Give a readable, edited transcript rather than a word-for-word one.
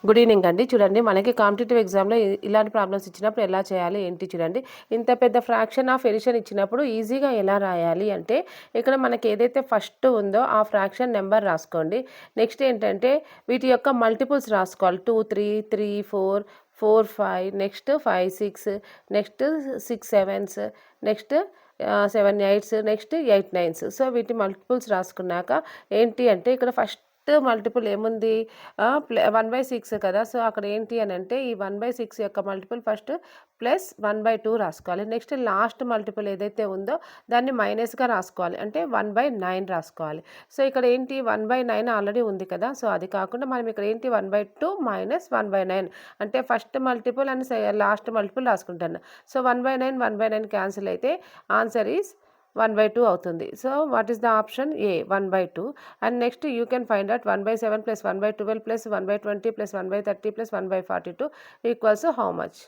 Good evening అండి. చూడండి, మనకి కాంపిటేటివ్ ఎగ్జామ్‌లో ఇలాంటి ప్రాబ్లమ్స్ ఇచ్చినప్పుడు ఎలా చేయాలి ఏంటి చూడండి. ఇంత పెద్ద ఫ్రాక్షన్ ఆఫ్ ఎడిషన్ ఇచ్చినప్పుడు ఈజీగా ఎలా రాయాలి అంటే, ఇక్కడ మనకి ఏదైతే ఫస్ట్ ఉందో ఆ ఫ్రాక్షన్ నెంబర్ రాసుకోండి. నెక్స్ట్ ఏంటంటే వీటి యొక్క మల్టిపుల్స్ రాసుకోవాలి. 2, 3, 3, 4, 4, 5, next 5, 6, next 6 7s, next 7 8s, next 8 9s. So వీటి మల్టిపుల్స్ రాసుకున్నాక ఏంటి అంటే ఇక్కడ ఫస్ట్ మల్టిపుల్ ఏముంది, 1/6 కదా. సో అక్కడ ఏంటి అని అంటే ఈ 1/6 యొక్క మల్టిపుల్ ఫస్ట్ ప్లస్ 1/2 రాసుకోవాలి. నెక్స్ట్ లాస్ట్ మల్టిపుల్ ఏదైతే ఉందో దాన్ని మైనస్గా రాసుకోవాలి, అంటే 1/9 రాసుకోవాలి. సో ఇక్కడ ఏంటి 1/9 ఆల్రెడీ ఉంది కదా. సో అది కాకుండా మనం ఇక్కడ ఏంటి 1/2 మైనస్ 1/9 అంటే first multiple and last multiple రాసుకుంటాను. సో 1/9 1/9 క్యాన్సిల్ అయితే ఆన్సర్ ఈస్ 1/2 అవుతుంది. So what is the option A 1/2. And next you can find out 1/7 plus 1/12 plus 1/20 plus 1/30 plus 1/42 equals how much.